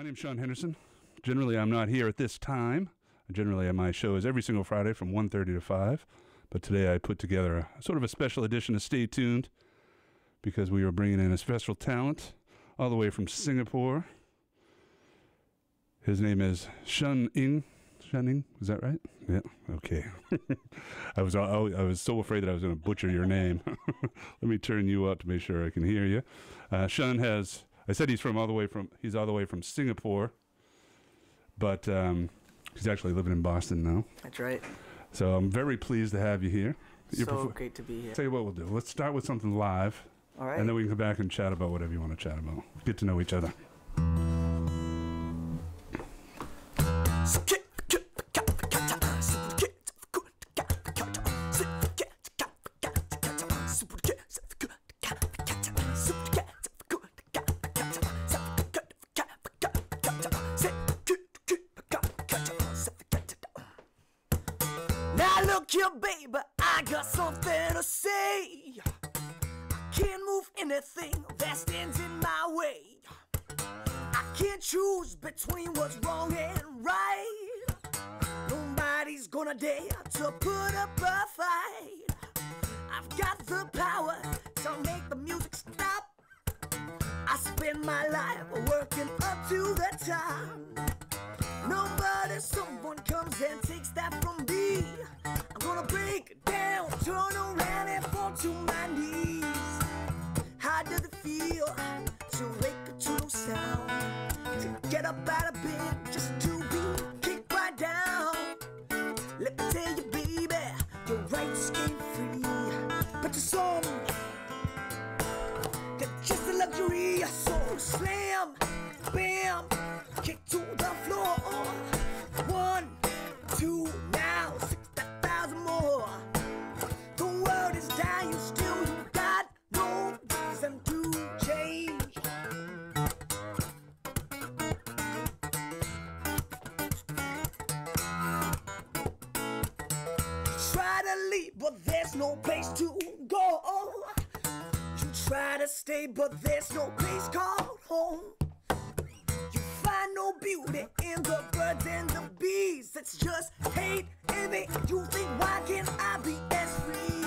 name's Shawn Henderson. Generally, I'm not here at this time. Generally, my show is every single Friday from 1:30 to 5. But today I put together a sort of a special edition of Stay Tuned because we are bringing in a special talent all the way from Singapore. His name is Shun Ng. Shun Ng, is that right? Yeah, okay. I was so afraid that I was going to butcher your name. Let me turn you up to make sure I can hear you. Shun has, I said he's all the way from Singapore, but he's actually living in Boston now. That's right. So I'm very pleased to have you here. So great to be here. Tell you what we'll do. Let's start with something live. All right. And then we can come back and chat about whatever you want to chat about. Get to know each other. Now look here, baby, I got something to say. I can't move anything that stands in my way. I can't choose between what's wrong and right. Nobody's gonna dare to put up a fight. I've got the power to make the music stop. I spend my life working up to the top. Nobody, someone comes and takes that from me. I'm gonna break it down, turn around and fall to my knees. How does it feel to wake up to no sound? To get up out of bed just to be kicked right down. Let me tell you, baby, your rights ain't free. But to some, they're just a luxury. So slam, bam, kick to the floor. 1, 2, now 60,000 more. The world is dying, still you got no reason to change. Try to leave, but there's no place to go. You try to stay, but there's no place called home. Find no beauty in the birds and the bees. It's just hate and they you think, why can't I be as free?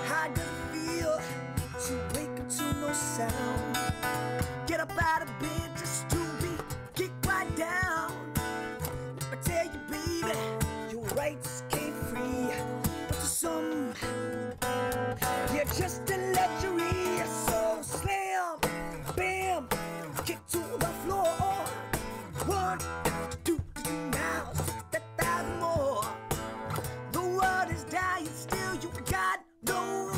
How does it feel to wake up to no sound? Get up out of bed just to be kicked right down. Let me tell you, baby, your rights came free. But to some, you're just a luxury. So slam, bam, kick to the floor. 1, 2, now 60,000 more. The world is dying, still you got no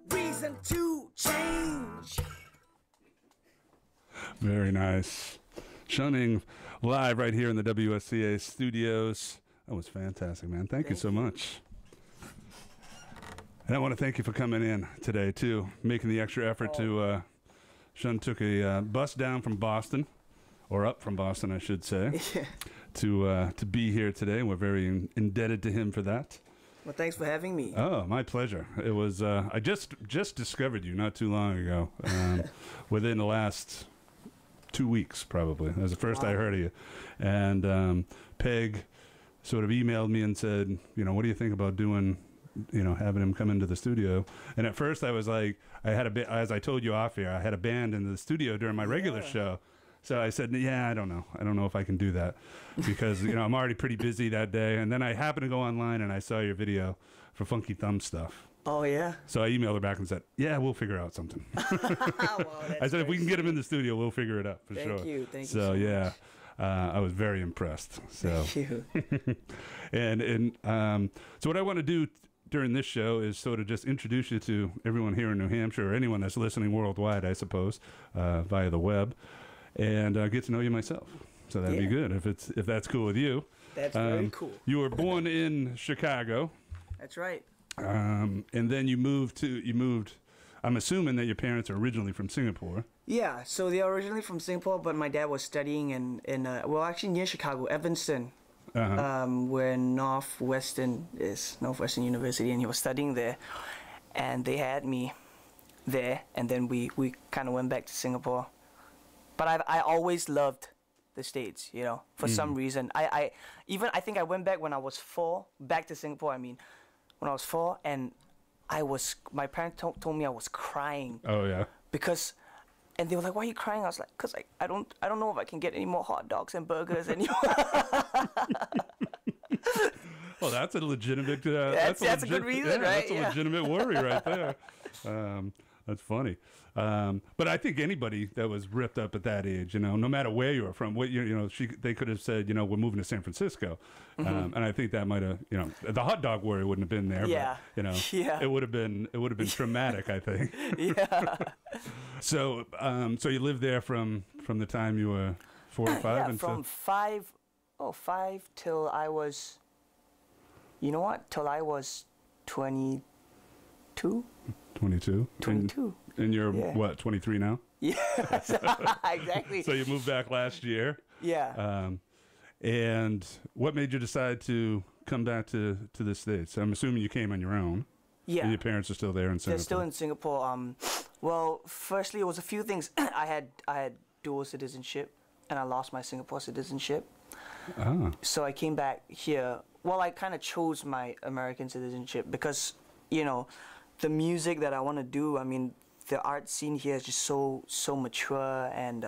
reason to change. Very nice. Shun Ng live right here in the WSCA studios. That was fantastic, man. Thank you so much. And I want to thank you for coming in today, too, making the extra effort to... Shun took a bus down from Boston, or up from Boston, I should say, to be here today. We're very indebted to him for that. Well, thanks for having me. Oh, my pleasure. It was I just discovered you not too long ago, within the last 2 weeks, probably. That was the first I heard of you. And Peg sort of emailed me and said, what do you think about doing, having him come into the studio? And at first I was like, as I told you off here, I had a band in the studio during my regular show. So I said, yeah, I don't know. I don't know if I can do that because, I'm already pretty busy that day. And then I happened to go online and I saw your video for Funky Thumb Stuff. Oh, yeah? So I emailed her back and said, yeah, we'll figure out something. Wow, I said, if we can get him in the studio, we'll figure it out for sure. Thank you so So, yeah, I was very impressed. So. Thank you. So what I want to do during this show is sort of just introduce you to everyone here in New Hampshire, or anyone that's listening worldwide, I suppose, via the web, and get to know you myself. So that'd be good if that's cool with you. That's very cool. You were born in Chicago. That's right. And then you moved. I'm assuming that your parents are originally from Singapore. Yeah, so they are originally from Singapore, but my dad was studying in well, actually near Chicago, Evanston, where Northwestern University, and he was studying there, and they had me there, and then we kind of went back to Singapore. But I always loved the States, you know, for some reason. I think I went back when I was 4, back to Singapore, I mean, when I was 4, and my parents told me I was crying. Oh, yeah. Because, and they were like, why are you crying? I was like, because I don't know if I can get any more hot dogs and burgers anymore. Well, that's a legitimate, that's a good reason, right? That's a legitimate worry right there. That's funny. But I think anybody that was ripped up at that age, you know, no matter where you were from, they could have said, you know, we're moving to San Francisco. And I think that might have, you know, the hot dog worry wouldn't have been there. Yeah. But, you know, it would have been traumatic, I think. Yeah. So you lived there from the time you were 4 or 5? Yeah, from 5 till I was, you know what, till I was 22. 22? 22. And you're, what, 23 now? Yeah, exactly. So you moved back last year. Yeah. And what made you decide to come back to the States? I'm assuming you came on your own. Yeah. And your parents are still there in Singapore. They're still in Singapore. Well, firstly, it was a few things. I had dual citizenship, and I lost my Singapore citizenship. So I came back here. Well, I kind of chose my American citizenship because, you know, the music that I want to do, I mean, the art scene here is just so mature, and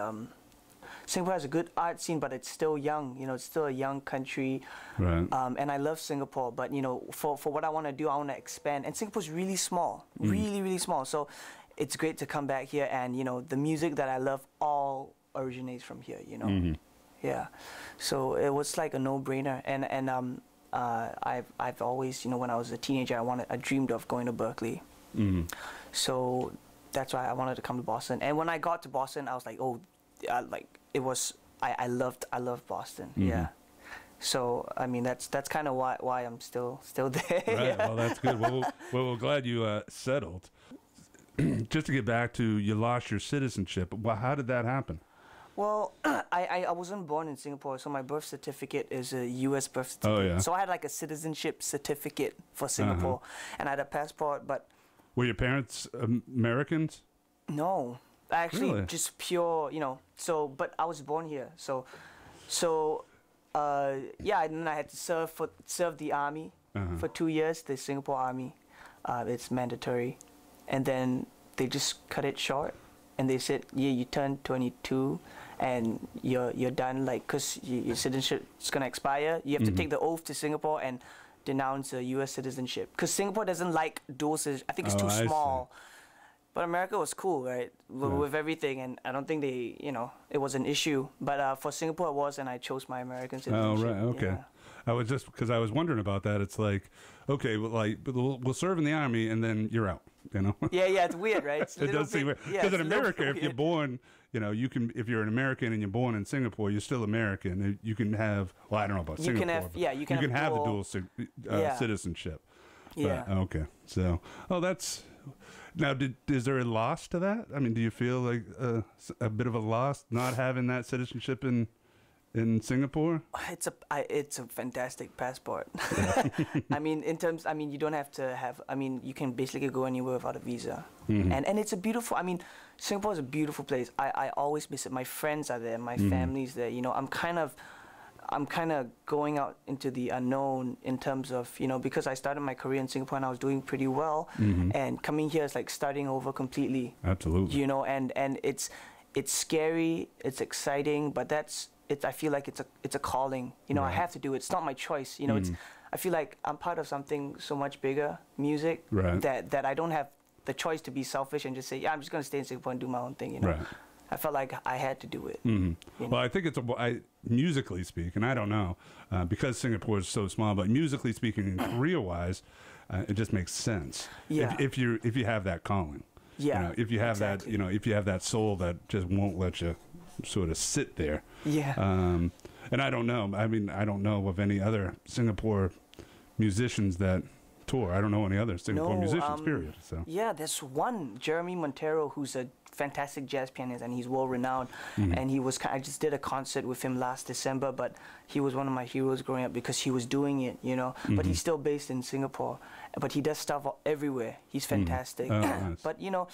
Singapore has a good art scene, but it's still young. You know, it's still a young country. Right. And I love Singapore, but you know, for what I want to do, I want to expand. And Singapore's really small, really small. So it's great to come back here, and you know, the music that I love all originates from here. You know, yeah. So it was like a no-brainer, and I've always, you know, when I was a teenager, I dreamed of going to Berkeley. So that's why I wanted to come to Boston. And when I got to Boston, I was like, I loved Boston. Yeah. So I mean, that's kind of why I'm still there. Right. Yeah. Well, that's good. Well, we're glad you settled. Just to get back to, you lost your citizenship. Well, how did that happen? Well, I wasn't born in Singapore, so my birth certificate is a U.S. birth certificate. Oh, yeah. So I had like a citizenship certificate for Singapore, and I had a passport, but... Were your parents Americans? No. Actually, Really? just pure, you know, but I was born here. Yeah, and then I had to serve the army for 2 years, the Singapore Army. It's mandatory. And then they just cut it short. And they said, yeah, you turned 22 and you're done, like, because your citizenship is going to expire. You have to take the oath to Singapore and denounce a U.S. citizenship. Because Singapore doesn't like dual citizenship. I think it's too small. But America was cool, right? With everything. And I don't think it was an issue. But for Singapore it was, and I chose my American citizenship. Oh, right, okay. Yeah. I was just, because I was wondering about that. It's like, okay, well, like, we'll serve in the army and then you're out, you know? Yeah, it's weird, right? It's it does seem weird. Because in America, if you're born, you know, you can, if you're an American and you're born in Singapore, you're still American. You can have, well, I don't know about Singapore. You can have the dual citizenship. Yeah. But, okay. So, that's, now, is there a loss to that? I mean, do you feel like a bit of a loss not having that citizenship in Singapore? It's a fantastic passport. I mean, you don't have to have, you can basically go anywhere without a visa. And it's a beautiful, Singapore is a beautiful place. I always miss it. My friends are there, my family's there. You know, I'm kind of going out into the unknown in terms of, you know, because I started my career in Singapore and I was doing pretty well. And coming here is like starting over completely. Absolutely. You know, and it's scary, it's exciting, but I feel like it's a calling. You know, I have to do it. It's not my choice. You know, I feel like I'm part of something so much bigger, music, that I don't have the choice to be selfish and just say, yeah, I'm just going to stay in Singapore and do my own thing. You know, I felt like I had to do it. You know? Well, I think musically speaking, I don't know, because Singapore is so small, but musically speaking and career-wise, it just makes sense. Yeah. If you have that calling. Yeah. You know, if you have exactly. that, you know, if you have that soul that just won't let you sort of sit there. Yeah. And I don't know. I mean, I don't know of any other Singapore musicians that tour. I don't know any other Singapore musicians, period. So yeah, there's one, Jeremy Montero, who's a fantastic jazz pianist, and he's world renowned. And he was, I just did a concert with him last December, but he was one of my heroes growing up because he was doing it, you know. But he's still based in Singapore, but he does stuff everywhere. He's fantastic. Oh, nice. But you know,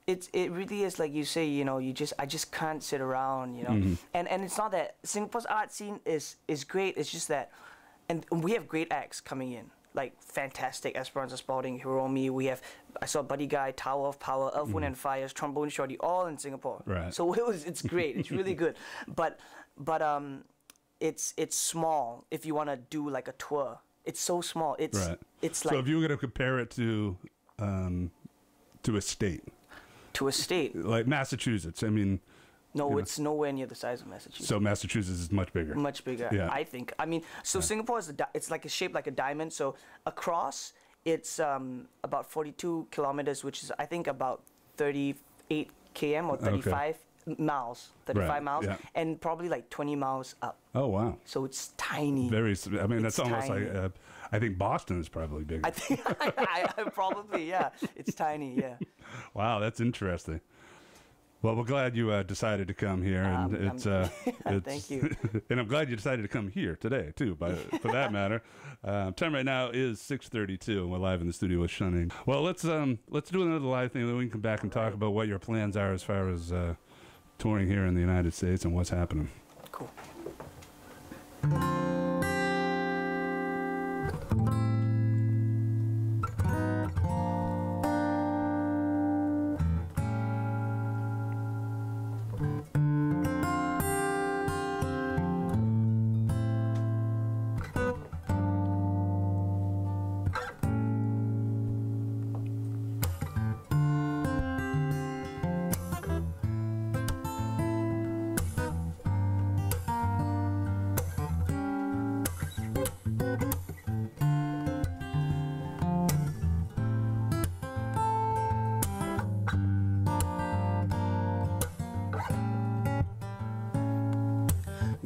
it really is like you say, you know, I just can't sit around, you know. And it's not that Singapore's art scene is great. It's just that, and we have great acts coming in. Like fantastic Esperanza Spalding, Hiromi. I saw Buddy Guy, Tower of Power, Earth, Wind and Fire's, Trombone Shorty, all in Singapore. Right. So it's great. It's really good. But it's small. If you want to do like a tour, it's so small. It's right. It's so like, if you were going to compare it to a state, like Massachusetts, I mean. No, it's nowhere near the size of Massachusetts. So Massachusetts is much bigger. Much bigger, yeah. I think. I mean, so Singapore is it's like shaped like a diamond. So across, it's about 42 kilometers, which is I think about 38 km or 35 miles. 35 right. miles, yeah. and probably like 20 miles up. Oh wow! So it's tiny. Very. I mean, that's almost tiny. like. I think Boston is probably bigger. I think probably yeah. It's tiny, yeah. Wow, that's interesting. Well, we're glad you decided to come here, and it's thank you. And I'm glad you decided to come here today too. For that matter, time right now is 6:32, and we're live in the studio with Shun Ng. Well, let's do another live thing, then we can come back and talk about what your plans are as far as touring here in the United States and what's happening. Cool.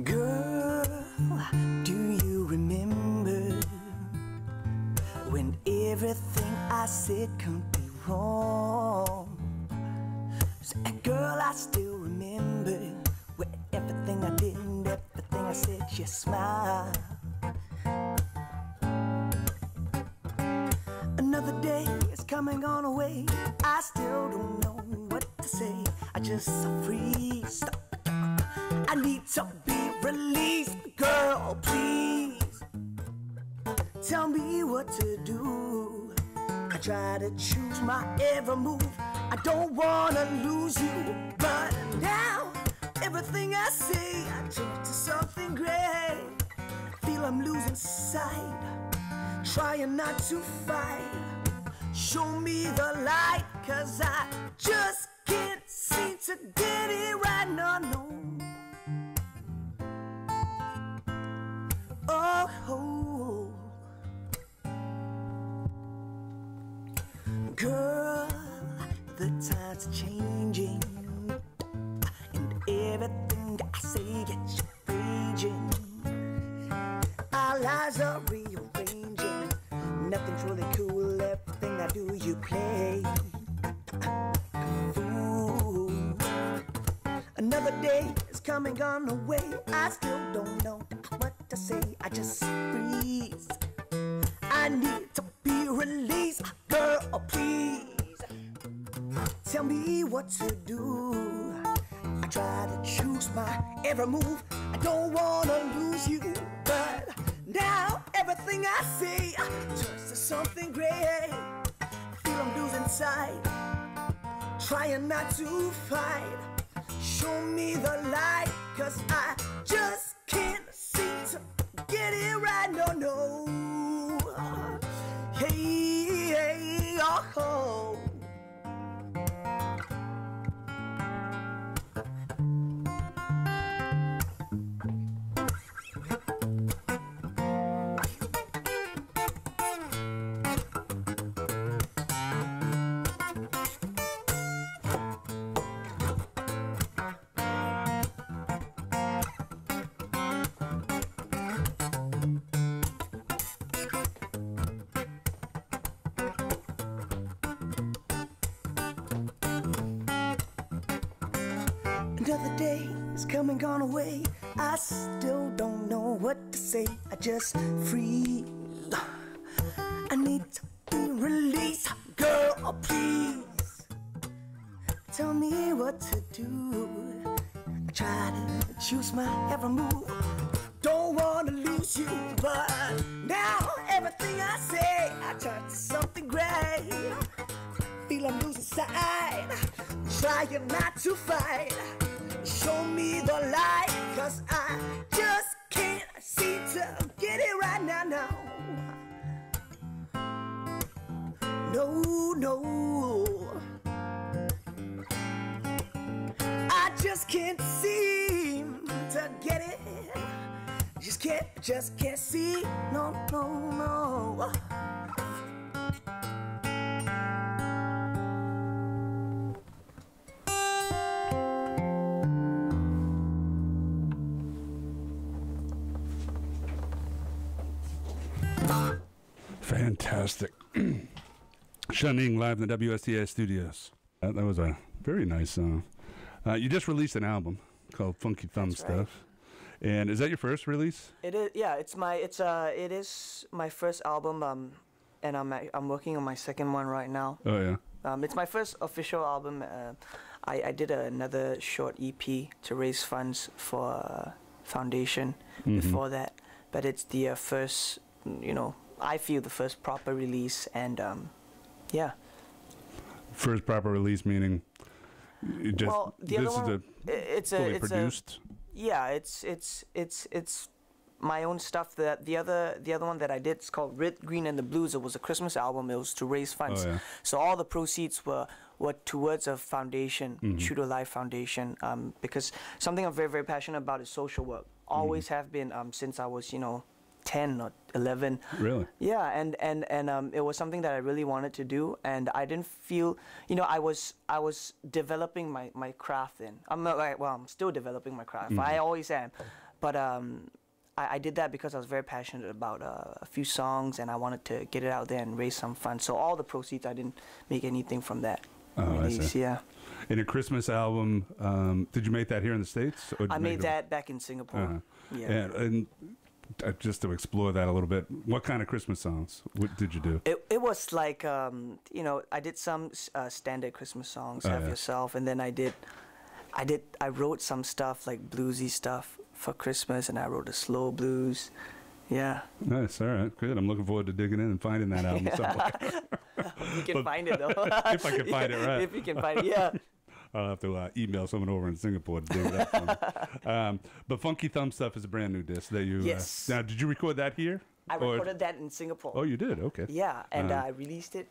Girl, do you remember when everything I said couldn't be wrong? Girl, I still remember when everything I did and everything I said, you smiled. Another day is coming on away. I still don't know what to say. I just freeze. I need to be released, girl, please. Tell me what to do. I try to choose my every move. I don't wanna lose you, but now everything I say, I turn to something great. I feel I'm losing sight, trying not to fight. Show me the light, 'cause I just can't seem to get it right, no. Oh, girl, the time's changing, and everything I say gets you raging. Our lives are rearranging. Nothing's really cool. Everything I do, you play. Ooh. Another day is coming on the way. I still don't know what to say. I just freeze. I need to be released, girl, please. Tell me what to do. I try to choose my every move. I don't wanna lose you, but now everything I say turns to something great. I feel I'm losing sight, trying not to fight. Show me the light, 'cause I just can't seem to get it right, no. Hey, oh. Another day is come and gone away. I still don't know what to say. I just freeze. I need to be released. Girl, oh please tell me what to do. I try to choose my every move. Don't wanna lose you, but now everything I say I turn to something great. Feel I'm losing sight, trying not to fight. Show me the light, cause I just can't seem to get it right now. No, no, I just can't seem to get it. Just can't see. No, no, no. Fantastic. Shun Ng live in the WSTA studios. That was a very nice song. You just released an album called Funky Thumb That's Stuff. right. And is that your first release? It is. Yeah, it is my first album. And I'm working on my second one right now. Oh yeah. It's my first official album. I did another short EP to raise funds for foundation before that, but it's the first, I feel the first proper release, and yeah. First proper release meaning? You just, well, the other one, it's fully produced. Yeah, it's my own stuff. The other one that I did is called Red, Green, and the Blues. It was a Christmas album. It was to raise funds. Oh, yeah. So all the proceeds were towards a foundation, True to Life Foundation, because something I'm very, very passionate about is social work. Always have been since I was 10 or 11. Really? Yeah, and it was something that I really wanted to do, and I didn't feel, I was developing my craft then. I'm still developing my craft. I always am, but I did that because I was very passionate about a few songs, and I wanted to get it out there and raise some funds. So all the proceeds, I didn't make anything from that release. I see. Yeah. In a Christmas album, did you make that here in the States? Or did I you made make that back in Singapore. Yeah. And just to explore that a little bit, what kind of Christmas songs did you do? It was like, I did some standard Christmas songs, Have Yourself, and then I wrote some stuff like bluesy stuff for Christmas, and I wrote a slow blues. Yeah. Nice. All right. Good. I'm looking forward to digging in and finding that album somewhere. You can find it though. If I can find it, right? If you can find it, yeah. I'll have to email someone over in Singapore to dig it up for me. But Funky Thumb Stuff is a brand new disc that you. Yes. Now, did you record that here? I recorded that in Singapore. Oh, you did? Okay. Yeah, and I released it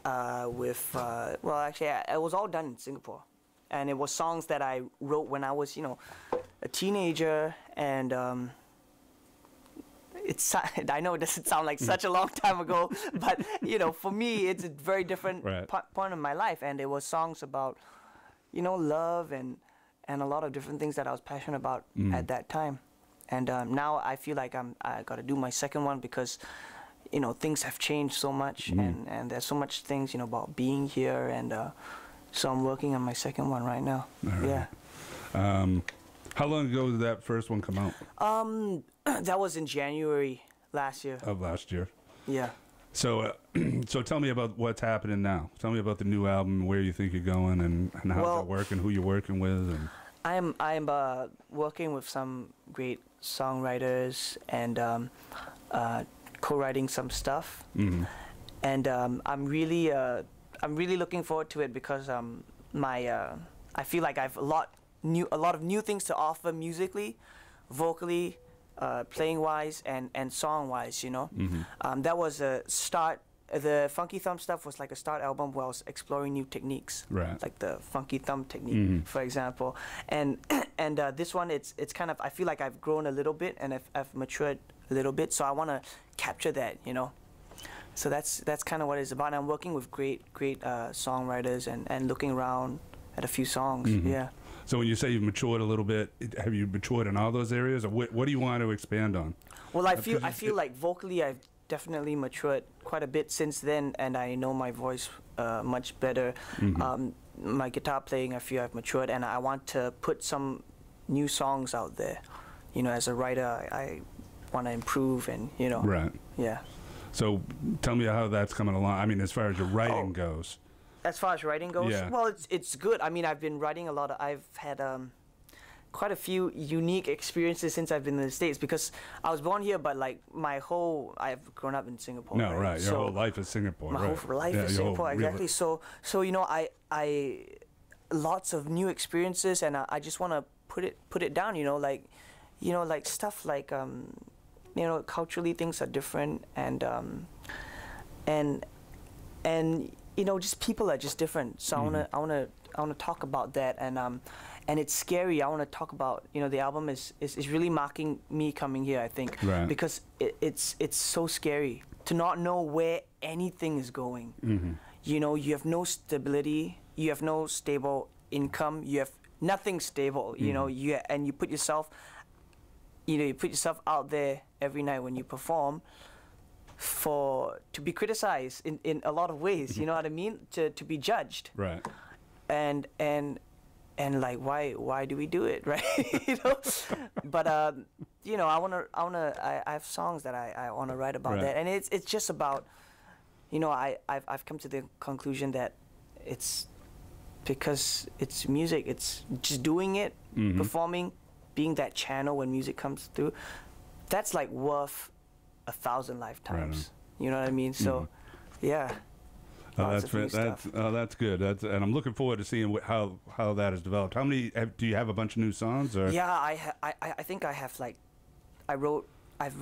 with. Well, actually, it was all done in Singapore, and it was songs that I wrote when I was, a teenager, and I know it doesn't sound like such a long time ago, but for me, it's a very different point of my life, and it was songs about, love and a lot of different things that I was passionate about at that time, and now I feel like I got to do my second one because, things have changed so much, and there's so much things about being here, and so I'm working on my second one right now. Right. Yeah. How long ago did that first one come out? That was in January last year. Of last year. Yeah. So, so tell me about what's happening now. Tell me about the new album, where you think you're going, and how's it working, who you're working with. And I'm working with some great songwriters and co-writing some stuff. And I'm really looking forward to it because I feel like I've a lot of new things to offer musically, vocally, playing wise, and song wise. That was a start. The Funky Thumb Stuff was like a start album where I was exploring new techniques, like the Funky Thumb technique, for example. And this one, it's kind of, I feel like I've grown a little bit and I've matured a little bit, so I want to capture that, So that's kind of what it's about. And I'm working with great songwriters and looking around at a few songs. Yeah. So when you say you've matured a little bit, have you matured in all those areas, or what do you want to expand on? Well, I feel like vocally I've definitely matured quite a bit since then, and I know my voice much better. my guitar playing, I feel I've matured, and I want to put some new songs out there. You know, as a writer, I want to improve, and you know. Right. Yeah. So tell me how that's coming along. I mean, as far as your writing goes. As far as writing goes, Yeah. well, it's good. I mean, I've been writing a lot. I've had quite a few unique experiences since I've been in the States, because I was born here, but like I've grown up in Singapore. No, right. Your So whole life is Singapore. my right. whole life Yeah, is your whole Singapore, real- exactly. So you know, I lots of new experiences, and I just want to put it down. You know, like stuff like you know, culturally things are different, and you know, just people are just different. So I wanna talk about that, and it's scary. I want to talk about, you know, the album is really marking me coming here, I think, Right. because it's so scary to not know where anything is going. You know, you have no stability, you have no stable income, you have nothing stable. You know, you put yourself, out there every night when you perform to be criticized in a lot of ways. You know what I mean? To be judged. Right. And like, why do we do it, right? You know, but you know, I have songs that I want to write about Right. that, and it's just about, you know, I've come to the conclusion that it's because it's music, it's just doing it, performing, being that channel when music comes through, that's like worth 1,000 lifetimes. You know what I mean? So, yeah. Oh, Lots of new stuff. that's good. And I'm looking forward to seeing how that has developed. How many do you have? A bunch of new songs, or? Yeah, I think I have like, I've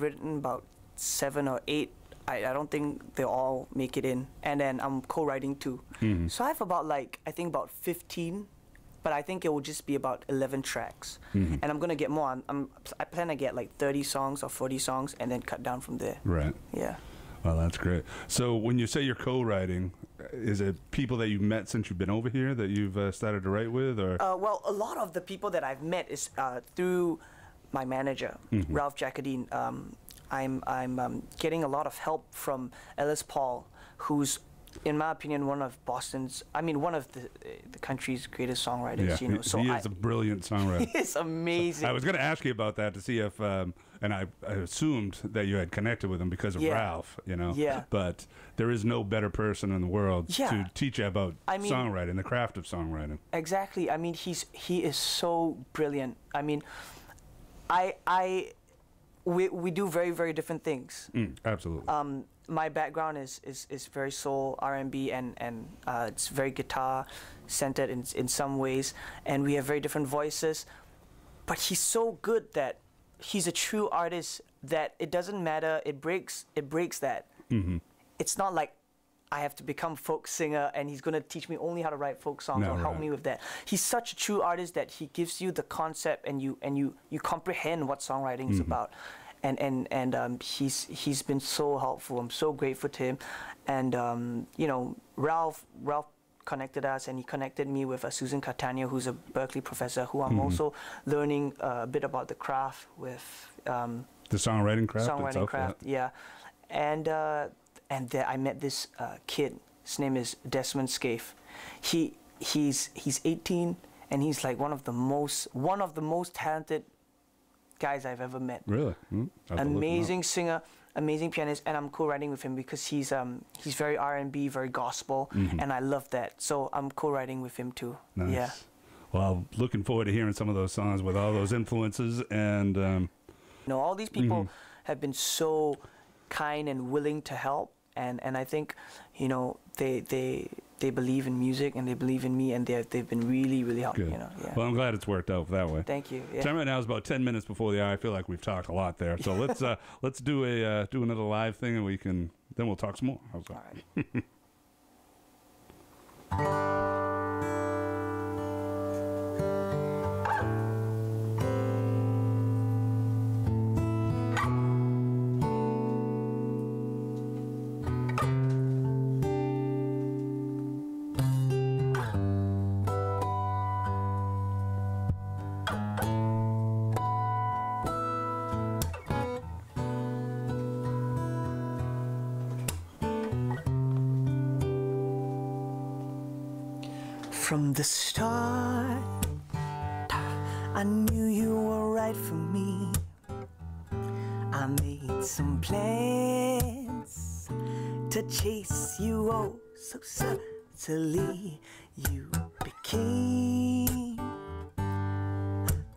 written about 7 or 8. I don't think they'll all make it in, and then I'm co-writing too. So I have about 15, but I think it will just be about 11 tracks, and I'm gonna get more. I plan to get like 30 songs or 40 songs, and then cut down from there. Right. Yeah. Well, that's great. So when you say you're co-writing, is it people that you've met since you've been over here that you've started to write with, or? Well, a lot of the people that I've met is through my manager, Ralph Jacadine. I'm getting a lot of help from Ellis Paul, who's, in my opinion, one of the country's greatest songwriters. Yeah, you know, so he is a brilliant songwriter. He is amazing. I was going to ask you about that to see if, and I assumed that you had connected with him because of Ralph, you know. Yeah. But there is no better person in the world Yeah. to teach you about songwriting, the craft of songwriting. Exactly. I mean, he is so brilliant. I mean, we do very, very different things. Absolutely. My background is very soul, R&B, and it's very guitar centered in some ways, and we have very different voices. But he's so good that he's a true artist that it doesn't matter. It breaks that. It's not like I have to become folk singer and he's going to teach me only how to write folk songs or help me with that. He's such a true artist that he gives you the concept and you comprehend what songwriting is about. And he's been so helpful. I'm so grateful to him. And you know, Ralph connected us, and he connected me with Susan Catania, who's a Berkeley professor, who I'm also learning a bit about the craft with. The songwriting craft. Songwriting craft, yeah. And there I met this kid. His name is Desmond Scaife. He's 18, and he's like one of the most talented guys I've ever met. Really? Amazing singer, amazing pianist, and I'm co-writing with him because he's very R&B, very gospel, and I love that. So I'm co-writing with him too. Nice. Yeah. Well, looking forward to hearing some of those songs with all those influences. And you know, all these people have been so kind and willing to help, and I think, you know, they believe in music and they believe in me, and they've been really, really helping. good. You know. Yeah. Well, I'm glad it's worked out that way. Thank you. Yeah. Time right now is about 10 minutes before the hour. I feel like we've talked a lot there. So let's do another live thing, and then we'll talk some more. How's that? All right. From the start, I knew you were right for me. I made some plans to chase you oh so subtly. You became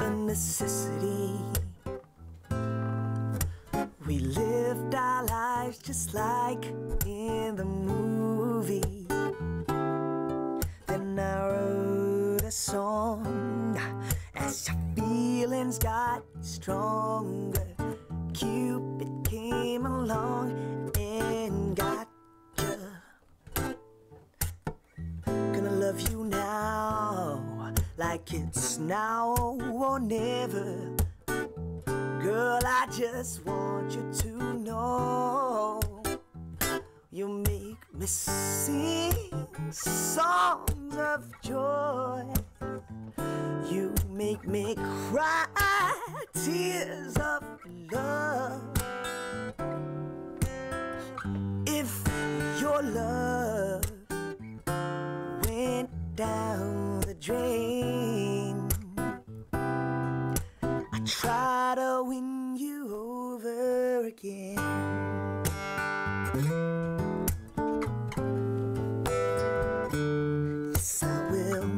a necessity. We lived our lives just like in the movie. Then I wrote a song as your feelings got stronger. Cupid came along and got you. Gonna love you now, like it's now or never. Girl, I just want you to know you make me sing songs of joy. You make me cry tears of love. If your love went down the drain, I try to win you over again. Yes, I will.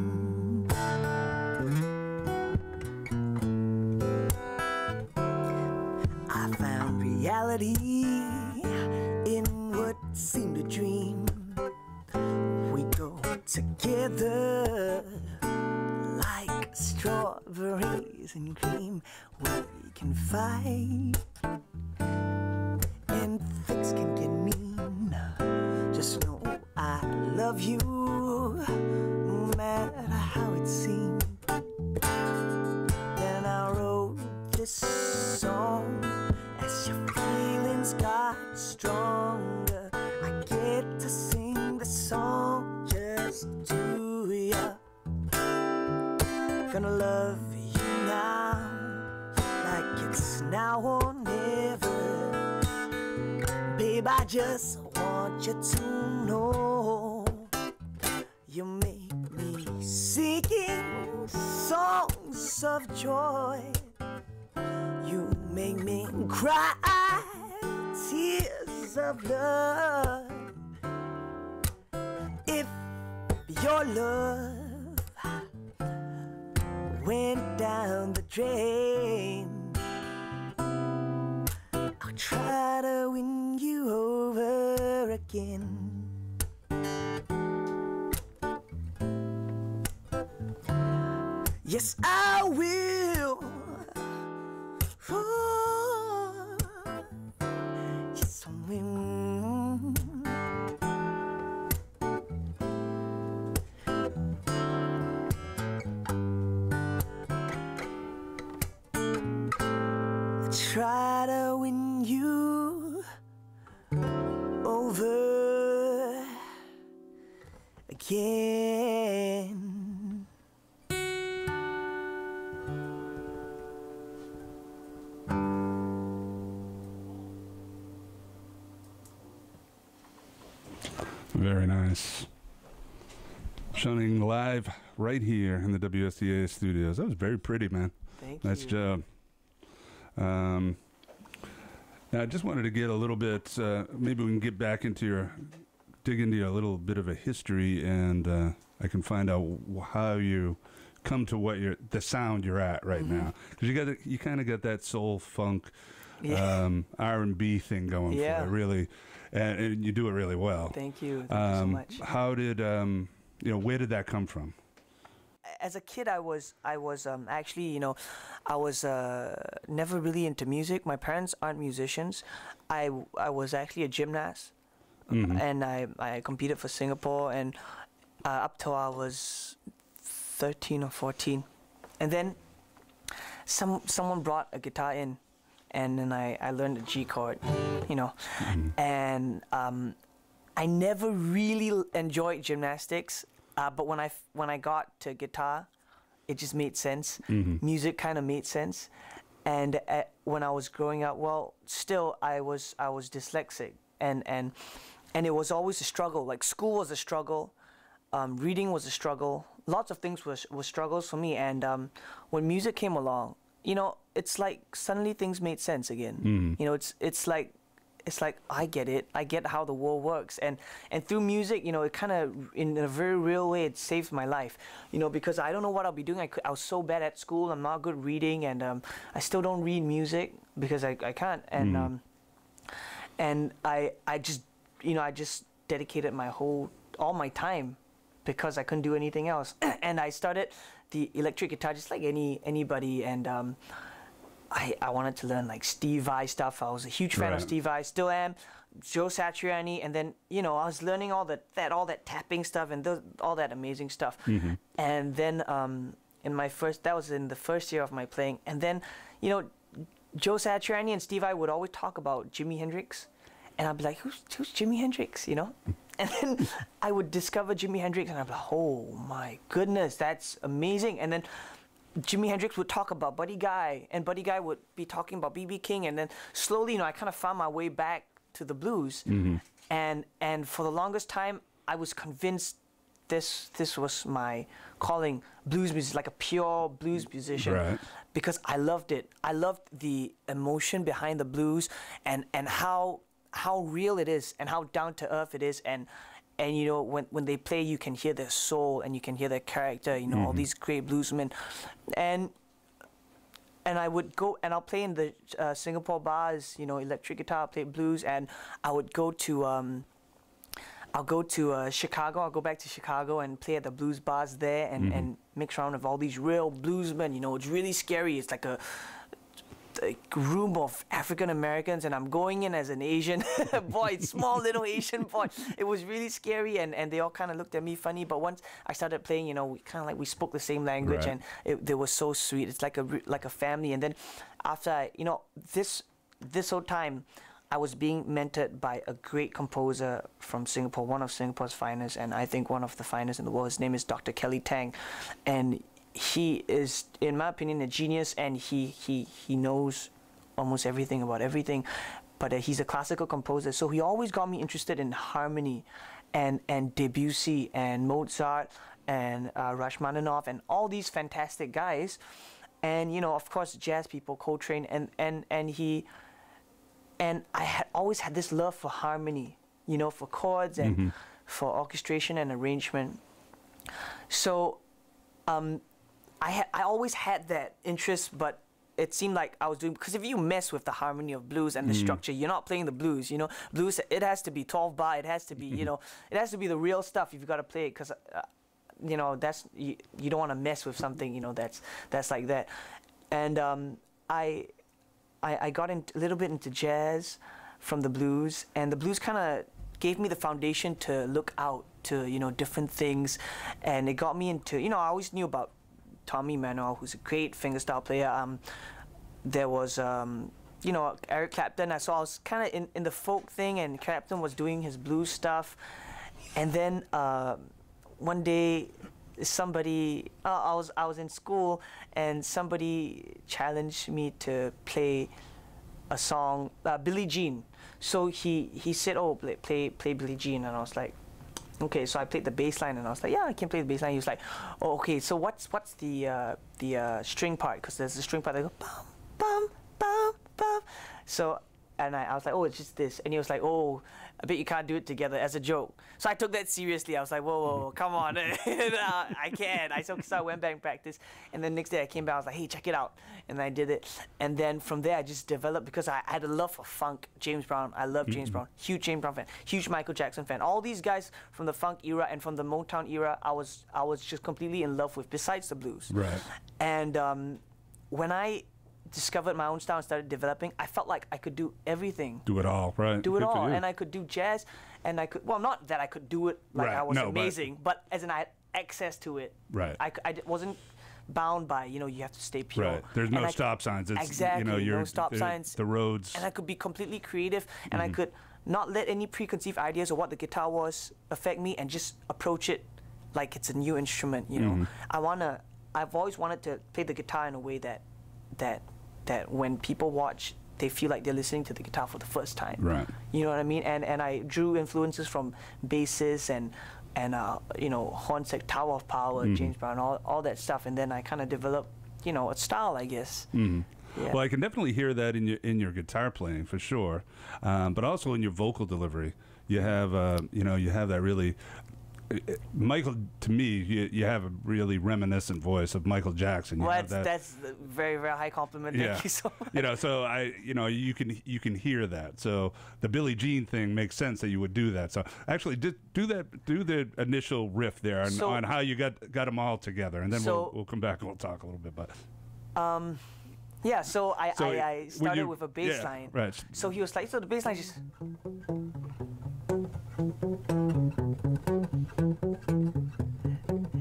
I found reality in what seemed a dream. We go together like strawberries and cream. We can fight and things can get mean. Just know I love you, no matter how it seems. Then I wrote this song as your feelings got stronger. I get to sing the song just to you. Gonna love you now, like it's now or never. Babe, I just want you to know you make me singing songs of joy. You make me cry tears of love. If your love went down the drain, I'll try to win you over again. Yes, I will. Oh, yes, I will. Try to win you over again. Very nice. Shun Ng live right here in the WSTA studios. That was very pretty, man. Thank you. Nice job. Now, I just wanted to get a little bit, maybe we can get back into dig into a little bit of a history, and I can find out how you come to the sound you're at right now. Because you kind of got that soul funk, R&B thing going for it, really, and you do it really well. Thank you. Thank you so much. How did, where did that come from? As a kid, I was actually, I was never really into music. My parents aren't musicians. I was actually a gymnast, and I competed for Singapore, and up till I was 13 or 14, and then someone brought a guitar in, and then I learned the G chord, and I never really enjoyed gymnastics. But when I got to guitar, it just made sense. Music kind of made sense. And when I was growing up, well, still I was dyslexic, and it was always a struggle. Like school was a struggle, reading was a struggle, lots of things were struggles for me, and when music came along, you know, it's like suddenly things made sense again. You know, it's like I get it. I get how the world works, and through music, you know, it kind of, in a very real way, it saved my life. You know, because I don't know what I'll be doing. I was so bad at school. I'm not good reading, and I still don't read music because I can't. And I just, you know, I just dedicated all my time because I couldn't do anything else. And I started the electric guitar just like anybody, and I wanted to learn like Steve Vai stuff. I was a huge fan of Steve Vai, still am. Joe Satriani, and then, you know, I was learning all that tapping stuff and all that amazing stuff. And then that was in the first year of my playing. And then, you know, Joe Satriani and Steve Vai would always talk about Jimi Hendrix, and I'd be like, who's Jimi Hendrix, you know? And then I would discover Jimi Hendrix, and I'd be like, oh my goodness, that's amazing. And then Jimi Hendrix would talk about Buddy Guy, and Buddy Guy would be talking about B.B. King, and then slowly, you know, I kind of found my way back to the blues. And for the longest time, I was convinced this was my calling, blues music, like a pure blues musician, because I loved it. I loved the emotion behind the blues, and how real it is, and how down to earth it is, and you know, when they play, you can hear their soul, and you can hear their character, you know, all these great bluesmen. And I would go, and I'll play in the Singapore bars, you know, electric guitar, I'll play blues, and I would go to Chicago. I'll go back to Chicago and play at the blues bars there, and mix around with all these real bluesmen. You know, it's really scary. It's like a room of African Americans, and I'm going in as an Asian boy, small little Asian boy. It was really scary, and they all kind of looked at me funny. But once I started playing, you know, we spoke the same language, and they were so sweet. It's like a family. And then after you know, this whole time, I was being mentored by a great composer from Singapore, one of Singapore's finest, and I think one of the finest in the world. His name is Dr. Kelly Tang, and he is, in my opinion, a genius, and he knows almost everything about everything. But he's a classical composer, so he always got me interested in harmony, and Debussy and Mozart and Rachmaninoff and all these fantastic guys, and you know, of course, jazz people, Coltrane, and I had always had this love for harmony, you know, for chords and for orchestration and arrangement. So I always had that interest, but it seemed like I was doing, because if you mess with the harmony of blues and the structure, you're not playing the blues, you know. Blues, it has to be 12 bar, it has to be, you know, it has to be the real stuff if you've got to play it, because, you know, that's, you don't want to mess with something, you know, that's like that. And I got a little bit into jazz from the blues, and the blues kind of gave me the foundation to look out to, you know, different things, and it got me into, you know, I always knew about Tommy Manuel, who's a great fingerstyle player. There was, you know, Eric Clapton. So I was kind of in the folk thing, and Clapton was doing his blues stuff. And then one day, somebody, I was in school, and somebody challenged me to play a song, Billie Jean. So he said, "Oh, play Billie Jean," and I was like, okay. So I played the bass line, and I was like, yeah, I can play the bass line. He was like, oh, okay. So what's the string part? Because there's a string part that goes bum bum bum bum. So and I was like, oh, it's just this. And he was like, oh, I bet you can't do it together, as a joke. So I took that seriously. I was like, whoa, come on. I can. So I went back and practiced. And then next day I came back, I was like, hey, check it out. And I did it. And then from there I just developed, because I had a love for funk. James Brown, I love James Brown. Huge James Brown fan. Huge Michael Jackson fan. All these guys from the funk era and from the Motown era, I was just completely in love with, besides the blues. Right. And when I discovered my own style and started developing, I felt like I could do everything. Do it all, right? Do it all, and I could do jazz, and I could. Well, not that I could do it like I was amazing, but as in I had access to it. Right. I wasn't bound by, you know, you have to stay pure. Right. There's no stop signs. It's, exactly. You know, no stop signs. The roads. And I could be completely creative, and I could not let any preconceived ideas of what the guitar was affect me, and just approach it like it's a new instrument. You know, I've always wanted to play the guitar in a way that when people watch, they feel like they're listening to the guitar for the first time. Right. You know what I mean? And I drew influences from bassists and and you know, horns like Tower of Power, James Brown, all that stuff, and then I kind of developed, you know, a style, I guess. Yeah. Well, I can definitely hear that in your guitar playing for sure, but also in your vocal delivery. You have you know, you have that really. Michael, to me, you have a really reminiscent voice of Michael Jackson. Well, that's a very, very high compliment. Yeah. Thank you so much. You know, so you know, you can hear that. So the Billie Jean thing makes sense that you would do that. So actually, do the initial riff there on how you got them all together, and then we'll come back and we'll talk a little bit about. Yeah, so I started with a bass line. Right. So he was like, so the bass line just.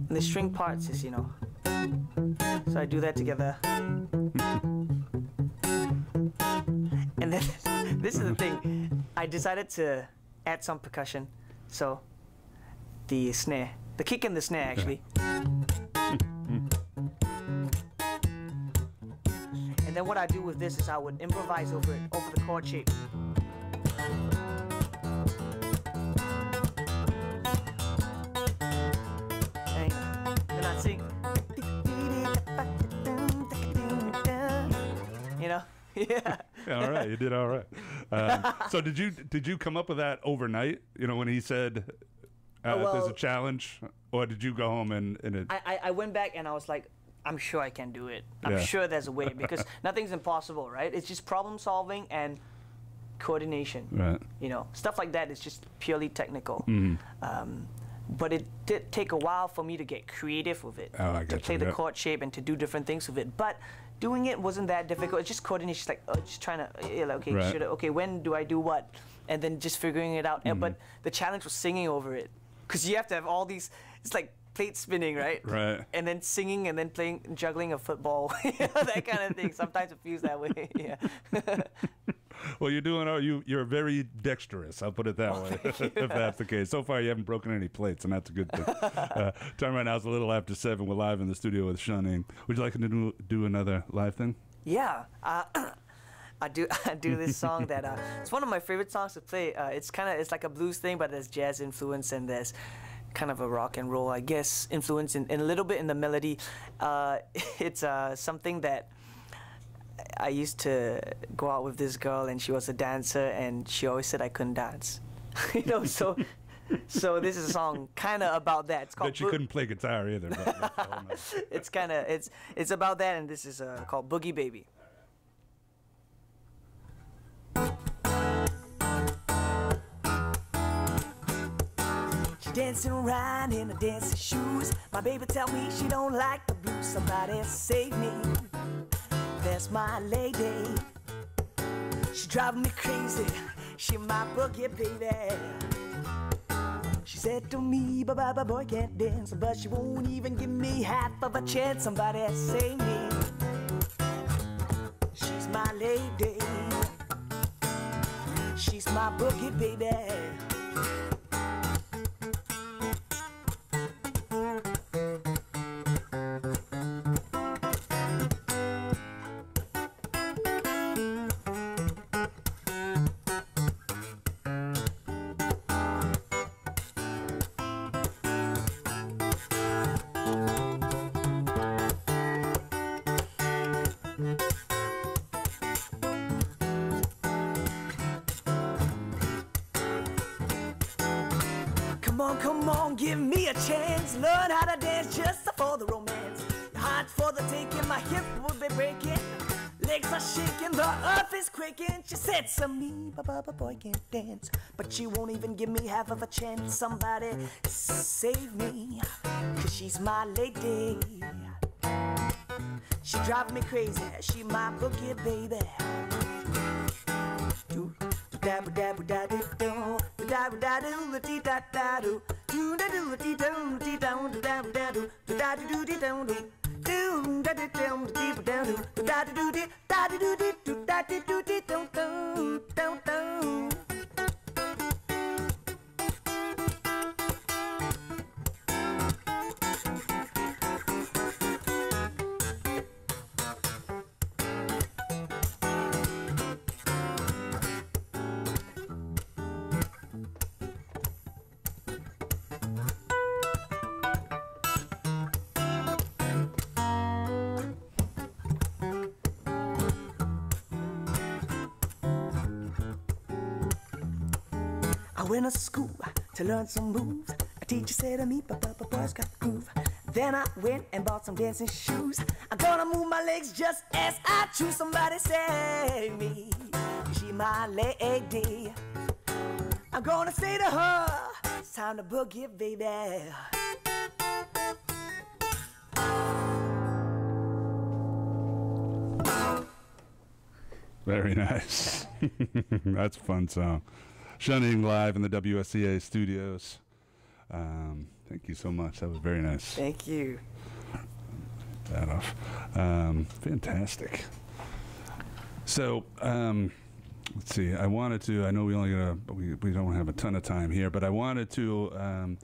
And the string parts is, you know. So I do that together. And then, this is the thing. I decided to add some percussion. So, the snare. The kick and the snare, actually. And then what I do with this is I would improvise over it, over the chord shape. And then I sing. You know? Yeah. All right, you did all right. So did you come up with that overnight? You know, when he said there's a challenge, or did you go home and it? I went back and I was like, I'm sure I can do it. I'm sure there's a way, because nothing's impossible, right? It's just problem solving and coordination. Right. You know, stuff like that is just purely technical. But it did take a while for me to get creative with it, to play the chord shape and to do different things with it. But doing it wasn't that difficult. It's just coordination, like just trying to, okay, when do I do what, and then just figuring it out. But the challenge was singing over it, because you have to have all these. It's like plate spinning, right? Right. And then singing, and then juggling a football, that kind of thing. Sometimes it feels that way. Yeah. Well, you're very dexterous. I'll put it that way, if that's the case. So far, you haven't broken any plates, and that's a good thing. Time right now is a little after 7. We're live in the studio with Shun Ng. Would you like to do another live thing? Yeah. I do this song that it's one of my favorite songs to play. It's like a blues thing, but there's jazz influence and there's kind of a rock and roll, I guess, influence in a little bit in the melody. It's something that I used to go out with this girl, and she was a dancer, and she always said I couldn't dance. You know, so this is a song kind of about that. It's called. But you couldn't play guitar either. It's kind of it's about that, and this is called Boogie Baby. She dancing around in her dancing shoes. My baby tell me she don't like the blues. Somebody save me. That's my lady. She driving me crazy. She my boogie baby. She said to me, "Bye-bye, boy can't dance," but she won't even give me half of a chance. Somebody save me. She's my lady. She's my boogie baby. Come on, give me a chance. Learn how to dance just for the romance. Heart for the taking, my hip will be breaking. Legs are shaking, the earth is quaking. She said to me, boy can't dance, but she won't even give me half of a chance. Somebody save me, 'cause she's my lady. She drives me crazy, she my boogie baby. went to school to learn some moves. A teacher said to me, boys got the groove. Then I went and bought some dancing shoes. I'm gonna move my legs just as I choose. Somebody save me, she my lady. I'm gonna say to her, it's time to boogie, baby. Very nice. That's a fun song. Shun Ng live in the WSCA studios. Thank you so much. That was very nice. Thank you. That off. Fantastic. So, let's see. I wanted to. I know we don't have a ton of time here, but I wanted to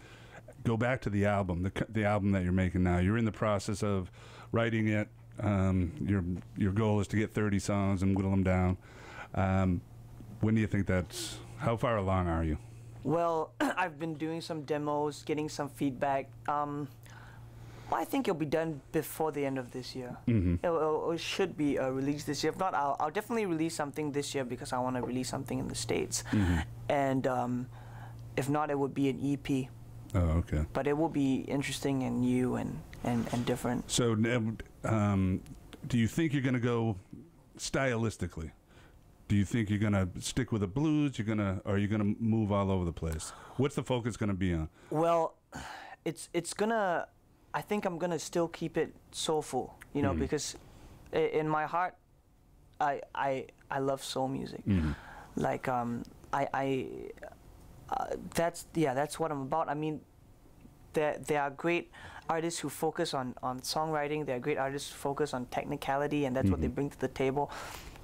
go back to the album, the album that you're making now. You're in the process of writing it. Your goal is to get 30 songs and whittle them down. When do you think that's? How far along are you? Well, I've been doing some demos, getting some feedback. Well, I think it'll be done before the end of this year. It should be released this year. If not, I'll definitely release something this year because I want to release something in the States. And if not, it would be an EP. Oh, okay. But it will be interesting and new and different. So, do you think you're going to go stylistically? Do you think you're going to stick with the blues? Or are you going to move all over the place? What's the focus going to be on? Well, it's gonna. I think I'm gonna still keep it soulful, you know, because in my heart, I love soul music. Like that's what I'm about. I mean, there are great artists who focus on songwriting. There are great artists who focus on technicality, and that's what they bring to the table.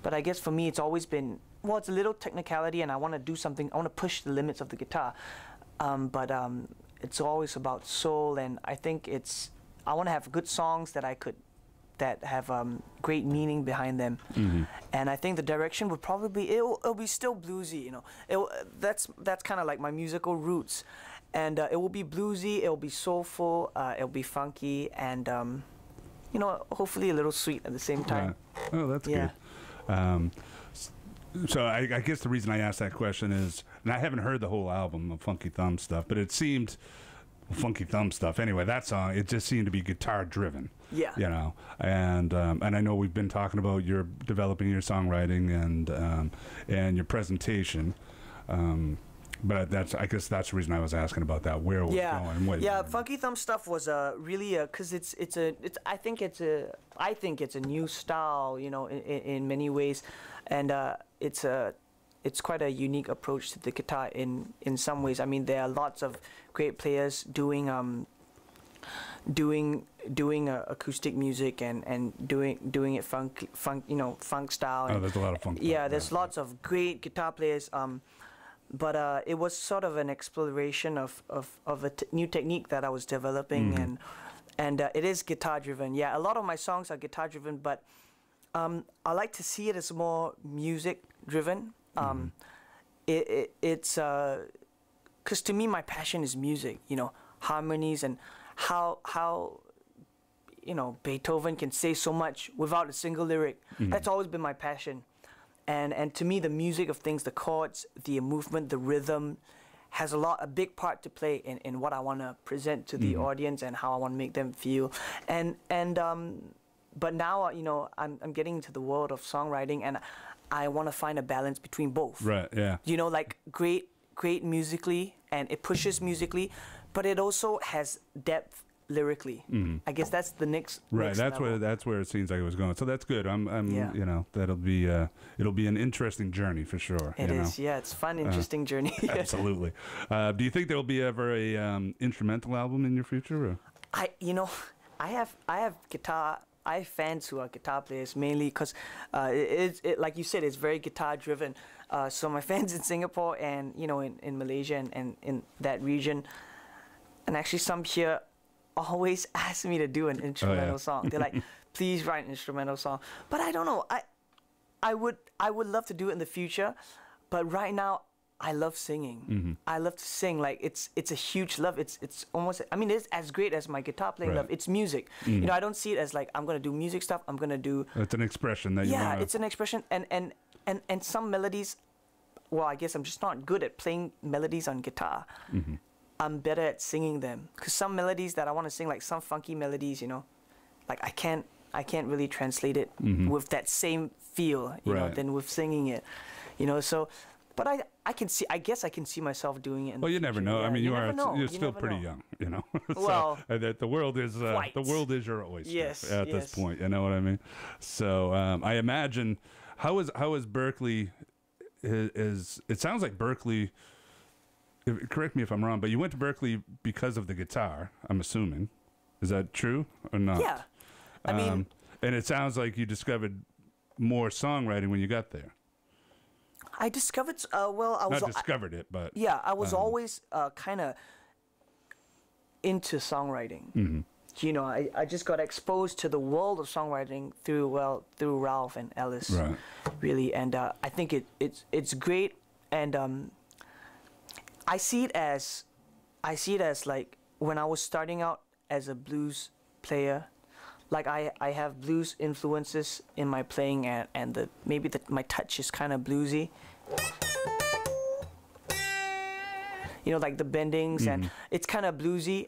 But I guess for me, it's always been, well, it's a little technicality, and I want to do something. I want to push the limits of the guitar. But it's always about soul, and I think I want to have good songs that have great meaning behind them. And I think the direction would probably be, it'll be still bluesy, you know. That's kind of like my musical roots. And it will be bluesy, it'll be soulful, it'll be funky, and you know, hopefully a little sweet at the same time. Right. Oh, that's good. So I guess the reason I asked that question is, and I haven't heard the whole album of Funky Thumb stuff, but it seemed Funky Thumb stuff. Anyway, that song, it just seemed to be guitar driven. Yeah. You know, and I know we've been talking about your developing your songwriting and your presentation. But I guess that's the reason I was asking about that. Where it was going? Yeah, Funky Thumb stuff was really because I think it's a new style, you know, in many ways, and it's quite a unique approach to the guitar in some ways. I mean, there are lots of great players doing acoustic music and doing it funk style. Oh, there's a lot of funk. Yeah, there's lots of great guitar players. But it was sort of an exploration of a new technique that I was developing, and it is guitar driven. Yeah, a lot of my songs are guitar driven, but I like to see it as more music driven. It's because to me my passion is music. You know, harmonies and how you know Beethoven can say so much without a single lyric. That's always been my passion. And to me, the music of things, the chords, the movement, the rhythm, has a big part to play in what I want to present to the audience and how I want to make them feel. But now, you know, I'm getting into the world of songwriting, and I want to find a balance between both. Right. Yeah. You know, like great musically, and it pushes musically, but it also has depth lyrically. I guess that's the next that's level. that's where it seems like it was going. So that's good. You know, that'll be it'll be an interesting journey for sure. It is. Yeah, it's fun, interesting journey. Absolutely. Do you think there will be ever a instrumental album in your future? Or? I have fans who are guitar players mainly because like you said, it's very guitar driven. So my fans in Singapore and you know in Malaysia and in that region, and actually some here always ask me to do an instrumental song. They're like, please write an instrumental song. But I don't know. I would love to do it in the future, but right now I love singing. I love to sing. Like it's a huge love. It's almost, I mean, it's as great as my guitar playing love. It's music. You know, I don't see it as like I'm gonna do music stuff. I'm gonna do. It's an expression that you. Yeah, it's an expression, and some melodies well, I guess I'm just not good at playing melodies on guitar. I'm better at singing them. Because some melodies that I want to sing, like some funky melodies, you know, like I can't really translate it with that same feel, you know, than with singing it, you know. So, but I guess I can see myself doing it. Well, you never know. Yeah, I mean, you're you still never pretty know. young, you know. So, well, that the world is your oyster at this point. You know what I mean? So I imagine how is Berkeley? Is it sounds like Berkeley? Correct me if I'm wrong, but you went to Berkeley because of the guitar. I'm assuming. Is that true or not? Yeah. I mean, and it sounds like you discovered more songwriting when you got there. I discovered. Well, I was not discovered it, but yeah, I was always kind of into songwriting. You know, I just got exposed to the world of songwriting through Ralph and Ellis, really, and I think it's great, and I see it as like when I was starting out as a blues player, like I have blues influences in my playing, and maybe my touch is kind of bluesy. You know, like the bendings, and it's kind of bluesy.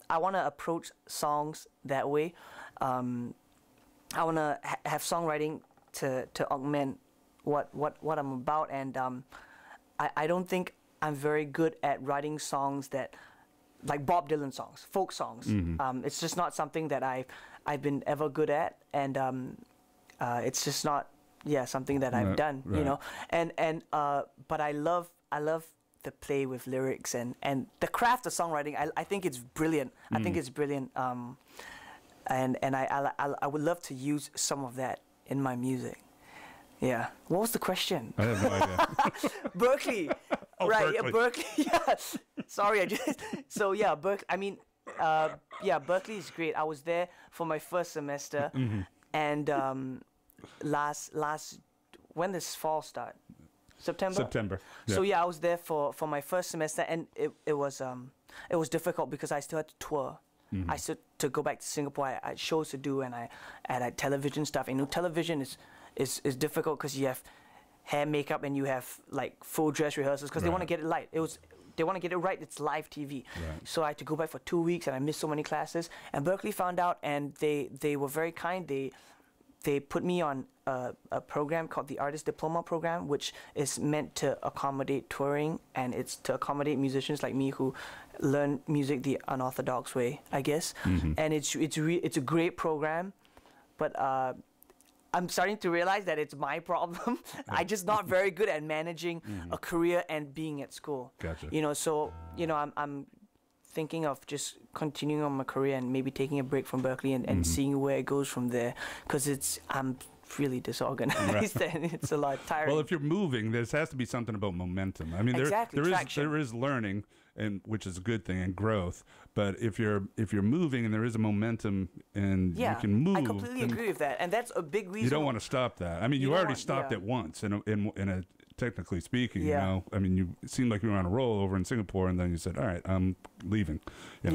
I want to approach songs that way. I want to have songwriting to augment what I'm about, and I don't think I'm very good at writing songs that, like Bob Dylan songs, folk songs. It's just not something that I've been ever good at, and it's just not something that I've done. You know, and but I love the play with lyrics and the craft of songwriting. I think it's brilliant. I think it's brilliant. And I would love to use some of that in my music. Yeah. What was the question? I have no idea. Berkeley. Oh, right. Berkeley. Yeah, Berkeley. Yeah. Sorry. Berkeley. I mean, Berkeley is great. I was there for my first semester, and when does fall start? September. Yeah. So yeah, I was there for my first semester, and it was difficult because I still had to tour. I still to go back to Singapore. I had shows to do, and I had television stuff. And you know, television is difficult because you have hair, makeup, and you have like full dress rehearsals because they want to get it light. They want to get it right. It's live TV. So I had to go back for 2 weeks, and I missed so many classes. And Berkeley found out, and they were very kind. They put me on a program called the Artist Diploma Program, which is meant to accommodate touring, and it's to accommodate musicians like me who learn music the unorthodox way, I guess. And it's a great program, but I'm starting to realize that it's my problem. I'm just not very good at managing a career and being at school. Gotcha. You know, so you know, I'm thinking of just continuing on my career and maybe taking a break from Berkeley and seeing where it goes from there, because I'm really disorganized and it's a lot tiring. Well, if you're moving, there has to be something about momentum. I mean, there is learning, and which is a good thing, and growth. But if you're moving and there is a momentum and you can move, I completely agree with that, and that's a big reason. You don't want to stop that. I mean, you already stopped it once in a technically speaking, you know. I mean, it seemed like you were on a roll over in Singapore, and then you said, "All right, I'm leaving." You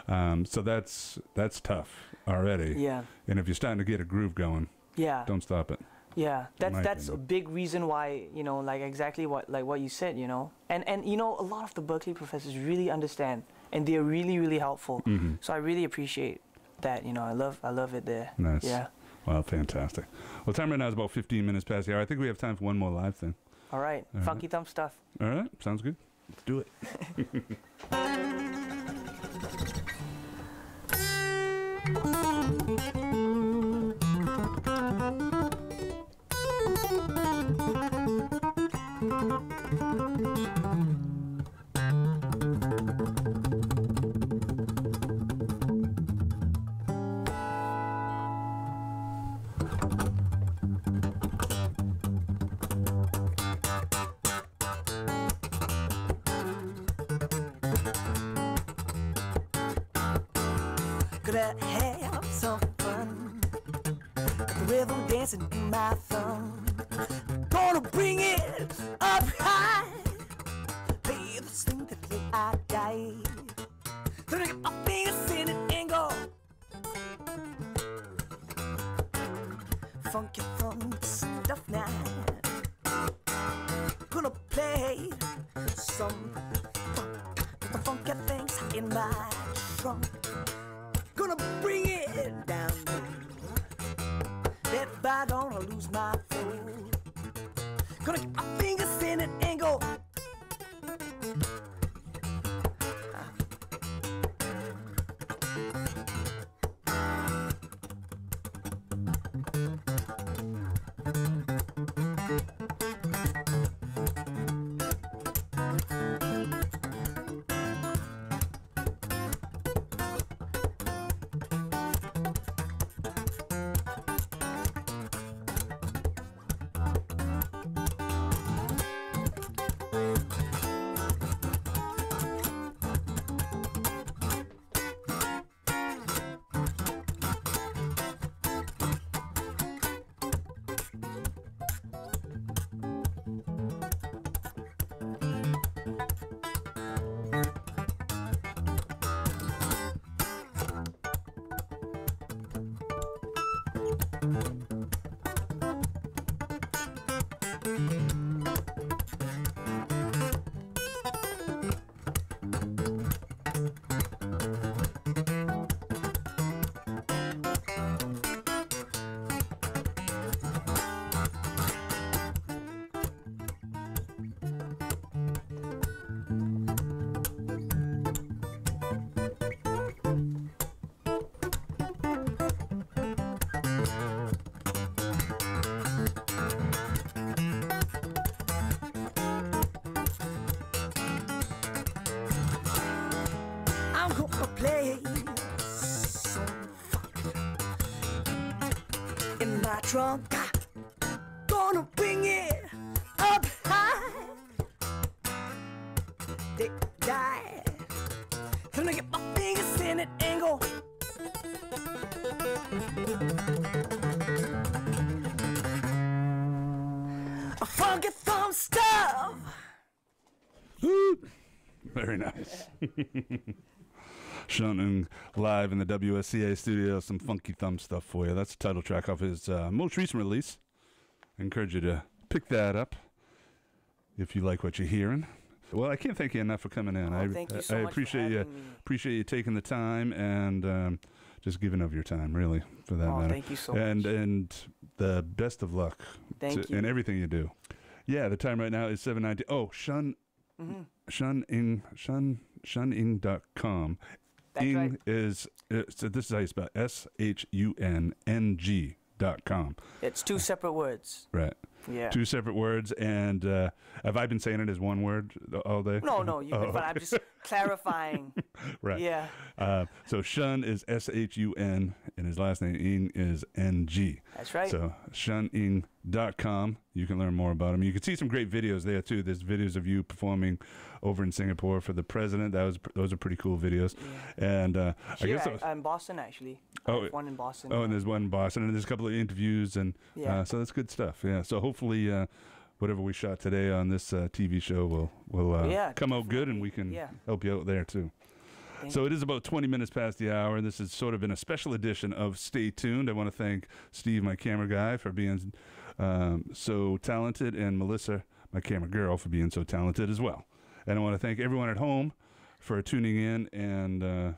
know? So that's tough already. Yeah. And if you're starting to get a groove going, don't stop it. Yeah, that's a big reason why, you know, like exactly what you said, you know, and you know, a lot of the Berkeley professors really understand, and they're really, really helpful. So I really appreciate that, you know. I love it there. Nice. Yeah. Well, fantastic. Well, time right now is about 15 minutes past the hour. I think we have time for one more live thing. All right. Funky thumb stuff. All right. Sounds good. Let's do it. Gonna have some fun. Got the rhythm dancing in my thumb. Gonna bring it up high. Play the swing that till I die. Gonna get my fingers in it and go. Funky thumb stuff now. Gonna I don't wanna lose my flow. Gonna get my fingers in it and go. I'm gonna play some funk in my trunk. Gonna bring it up high. They die. Gonna get my fingers in it and go. A funky thumb stuff. Very nice. Shun Ng live in the WSCA studio. Some funky thumb stuff for you. That's the title track off his most recent release. I encourage you to pick that up if you like what you're hearing. Well, I can't thank you enough for coming in. Thank you so I much appreciate for you. having me. Appreciate you taking the time and just giving of your time, really, for that matter. Thank you so much. And the best of luck Thank you. in everything you do. Yeah, the time right now is 7:19. Oh, Shun Ng, Shunning.com. That's Ing right. is, so this is how you spell it, SHUNNG.com. It's two separate words. Right. Yeah. Two separate words. And have I been saying it as one word all day? No, you've been fine. I'm just clarifying. Right. Yeah. So Shun is SHUN and his last name Ng is NG. That's right. So shunning.com. You can learn more about him. You can see some great videos there too. There's videos of you performing over in Singapore for the president. Those are pretty cool videos. Yeah. And I Here, guess I'm Boston actually. Oh, I have one in Boston. and there's one in Boston, and there's a couple of interviews, and Yeah. so that's good stuff. Yeah. So hopefully, whatever we shot today on this TV show will Yeah, come out good, and we can Yeah. help you out there too. Thank So it is about 20 minutes past the hour, and this has sort of been a special edition of Stay Tuned. I want to thank Steve, my camera guy, for being so talented, and Melissa, my camera girl, for being so talented as well. And I want to thank everyone at home for tuning in and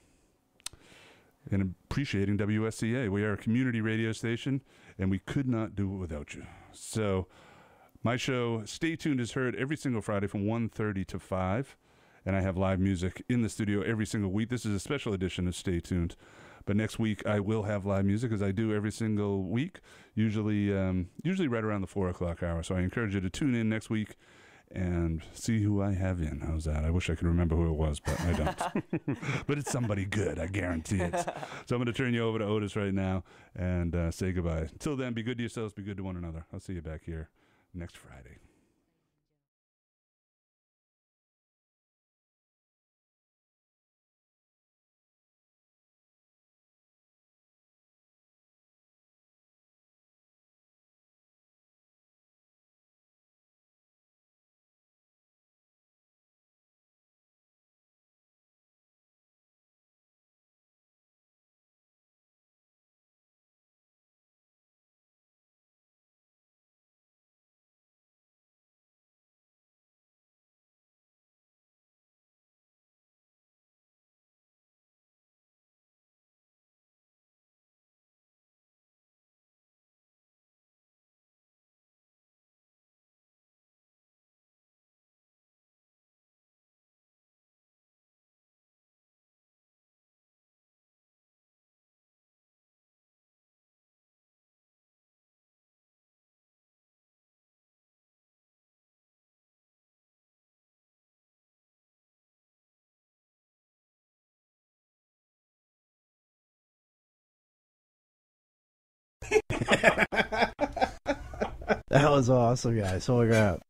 appreciating WSCA. We are a community radio station, and we could not do it without you. So my show, Stay Tuned, is heard every single Friday from 1:30 to 5. And I have live music in the studio every single week. This is a special edition of Stay Tuned. But next week I will have live music, as I do every single week, usually right around the 4 o'clock hour. So I encourage you to tune in next week and see who I have in. How's that? I wish I could remember who it was, but I don't. But it's somebody good, I guarantee it. So I'm going to turn you over to Otis right now and say goodbye. Until then, be good to yourselves, be good to one another. I'll see you back here next Friday. That was awesome, guys. Holy crap.